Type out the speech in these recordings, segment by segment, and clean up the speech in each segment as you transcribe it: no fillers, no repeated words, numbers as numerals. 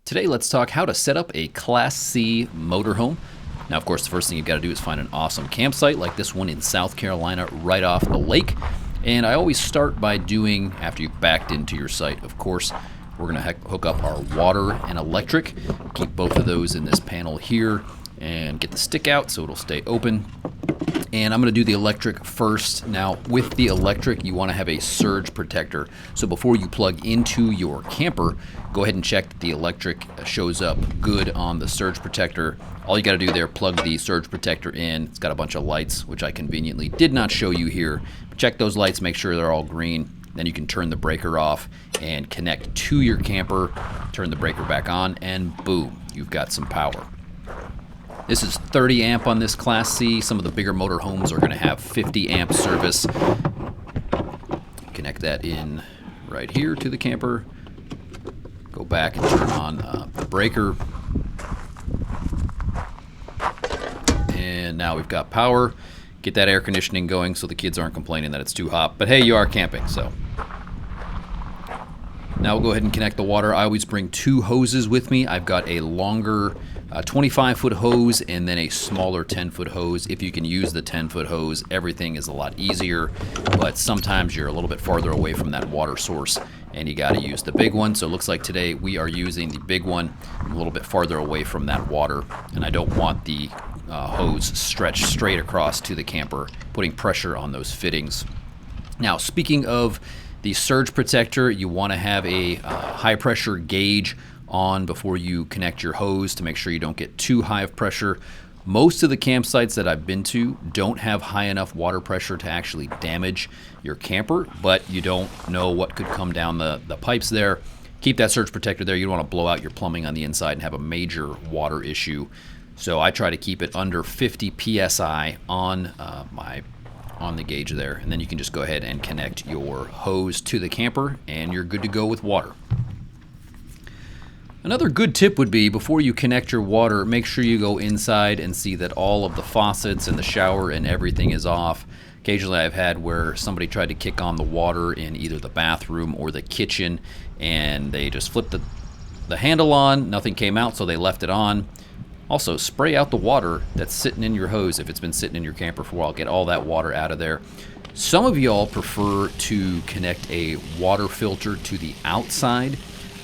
Today, let's talk how to set up a Class C motorhome. Now, of course, the first thing you've got to do is find an awesome campsite like this one in South Carolina right off the lake. And I always start by doing, after you've backed into your site, of course, we're going to hook up our water and electric. Keep both of those in this panel here and get the stick out so it'll stay open. And I'm going to do the electric first. Now, with the electric, you want to have a surge protector. So before you plug into your camper, go ahead and check that the electric shows up good on the surge protector. All you got to do there, plug the surge protector in. It's got a bunch of lights, which I conveniently did not show you here. Check those lights, make sure they're all green. Then you can turn the breaker off and connect to your camper, turn the breaker back on, and boom, you've got some power. This is 30 amp on this Class C. Some of the bigger motorhomes are going to have 50 amp service. Connect that in right here to the camper. Go back and turn on the breaker. And now we've got power. Get that air conditioning going so the kids aren't complaining that it's too hot. But hey, you are camping, so. Now we'll go ahead and connect the water. I always bring two hoses with me. I've got a longer 25-foot hose and then a smaller 10-foot hose. If you can use the 10-foot hose, everything is a lot easier, but sometimes you're a little bit farther away from that water source and you got to use the big one. So it looks like today we are using the big one. I'm a little bit farther away from that water, and I don't want the hose stretched straight across to the camper, putting pressure on those fittings. Now, speaking of the surge protector, you want to have a high pressure gauge on before you connect your hose to make sure you don't get too high of pressure. Most of the campsites that I've been to don't have high enough water pressure to actually damage your camper, but you don't know what could come down the pipes there. Keep that surge protector there. You don't want to blow out your plumbing on the inside and have a major water issue. So I try to keep it under 50 psi on the gauge there, and then you can just go ahead and connect your hose to the camper and you're good to go with water. Another good tip would be, before you connect your water, make sure you go inside and see that all of the faucets and the shower and everything is off. Occasionally I've had where somebody tried to kick on the water in either the bathroom or the kitchen, and they just flipped the handle on, nothing came out, so they left it on. Also, spray out the water that's sitting in your hose if it's been sitting in your camper for a while. Get all that water out of there. Some of y'all prefer to connect a water filter to the outside.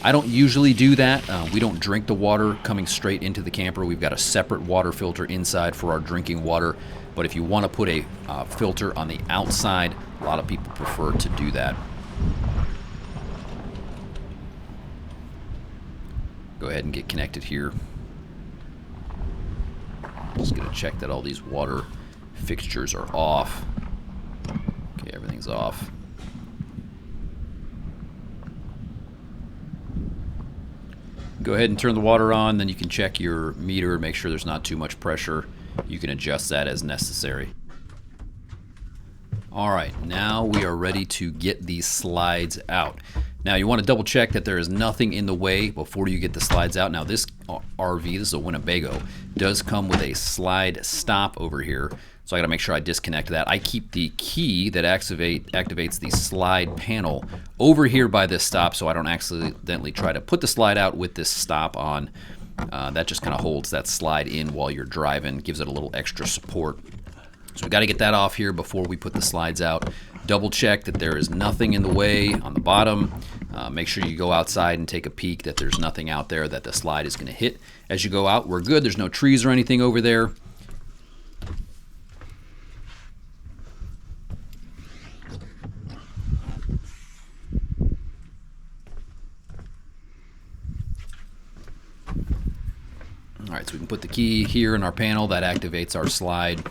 I don't usually do that. We don't drink the water coming straight into the camper. We've got a separate water filter inside for our drinking water. But if you want to put a filter on the outside, a lot of people prefer to do that. Go ahead and get connected here. Just going to check that all these water fixtures are off. Okay, everything's off. Go ahead and turn the water on, then you can check your meter, make sure there's not too much pressure. You can adjust that as necessary. All right, now we are ready to get these slides out. Now you want to double check that there is nothing in the way before you get the slides out. Now this RV, this is a Winnebago, does come with a slide stop over here. So I got to make sure I disconnect that. I keep the key that activates the slide panel over here by this stop, so I don't accidentally try to put the slide out with this stop on. That just kind of holds that slide in while you're driving, gives it a little extra support. So we got to get that off here before we put the slides out. Double check that there is nothing in the way on the bottom. Make sure you go outside and take a peek that there's nothing out there that the slide is going to hit as you go out. We're good. There's no trees or anything over there. All right, so we can put the key here in our panel. That activates our slide.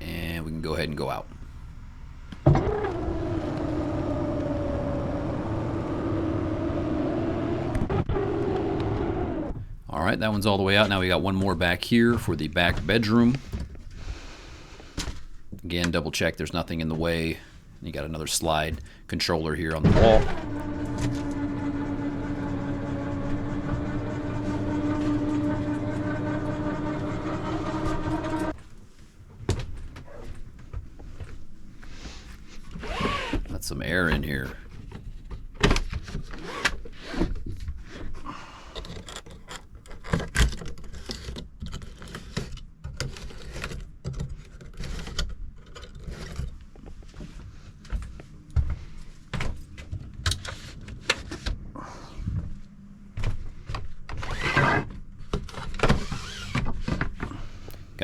And we can go ahead and go out. All right, that one's all the way out. Now we got one more back here for the back bedroom. Again, double check there's nothing in the way. You got another slide controller here on the wall. Let some air in here.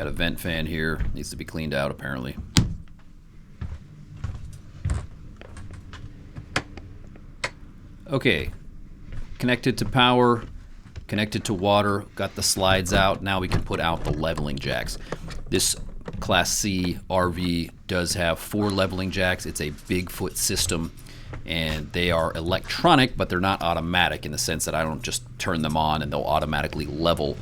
Got a vent fan here, needs to be cleaned out apparently. Okay, connected to power, connected to water, got the slides out. Now we can put out the leveling jacks. This Class C RV does have 4 leveling jacks. It's a Bigfoot system, and they are electronic, but they're not automatic in the sense that I don't just turn them on and they'll automatically level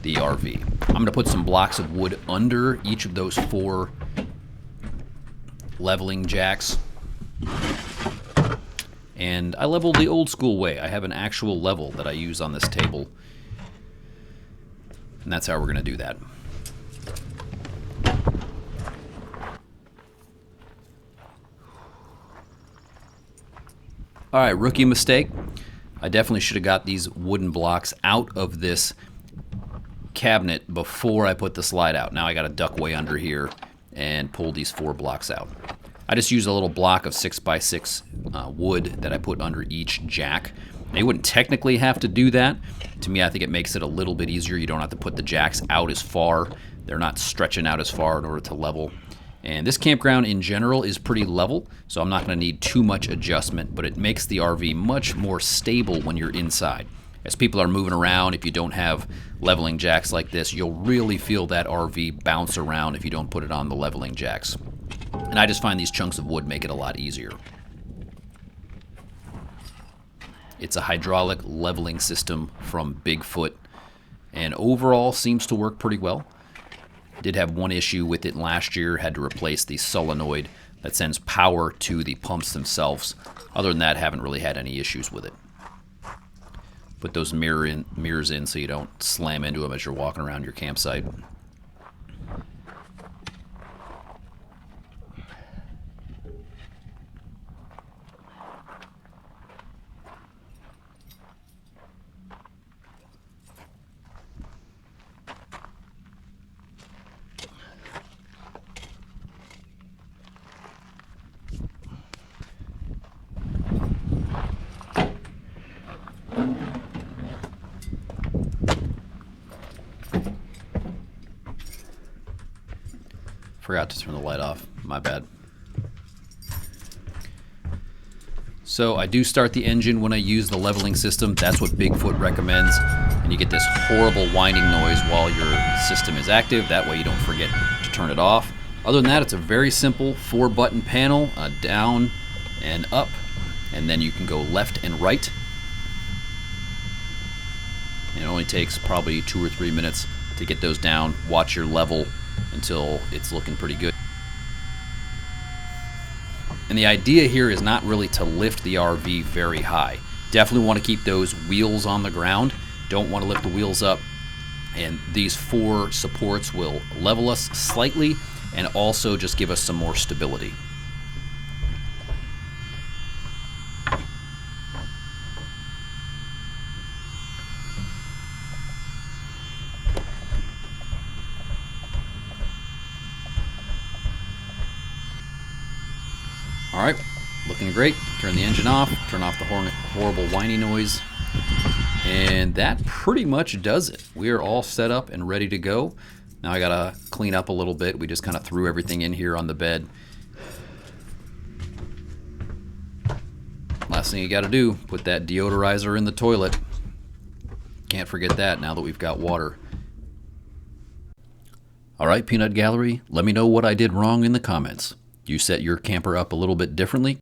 the RV. I'm going to put some blocks of wood under each of those 4 leveling jacks. And I leveled the old school way. I have an actual level that I use on this table. And that's how we're going to do that. All right, rookie mistake. I definitely should have got these wooden blocks out of this cabinet before I put the slide out. Now I got to duck way under here and pull these 4 blocks out. I just used a little block of 6x6 wood that I put under each jack. Now, you wouldn't technically have to do that. To me, I think it makes it a little bit easier. You don't have to put the jacks out as far. They're not stretching out as far in order to level. And this campground in general is pretty level, so I'm not going to need too much adjustment, but it makes the RV much more stable when you're inside. As people are moving around, if you don't have leveling jacks like this, you'll really feel that RV bounce around if you don't put it on the leveling jacks. And I just find these chunks of wood make it a lot easier. It's a hydraulic leveling system from Bigfoot, and overall seems to work pretty well. Did have one issue with it last year, had to replace the solenoid that sends power to the pumps themselves. Other than that, haven't really had any issues with it. Put those mirrors in so you don't slam into them as you're walking around your campsite. Forgot to turn the light off. My bad. So I do start the engine when I use the leveling system. That's what Bigfoot recommends. And you get this horrible whining noise while your system is active. That way you don't forget to turn it off. Other than that, it's a very simple 4-button panel, down and up. And then you can go left and right. And it only takes probably 2 or 3 minutes to get those down. Watch your level until it's looking pretty good. And the idea here is not really to lift the RV very high. Definitely want to keep those wheels on the ground. Don't want to lift the wheels up. And these 4 supports will level us slightly and also just give us some more stability. All right, looking great. Turn the engine off, turn off the horrible whiny noise, and that pretty much does it. We are all set up and ready to go. Now I gotta clean up a little bit. We just kind of threw everything in here on the bed. Last thing you gotta do, put that deodorizer in the toilet. Can't forget that now that we've got water. All right, Peanut Gallery, let me know what I did wrong in the comments. You set your camper up a little bit differently?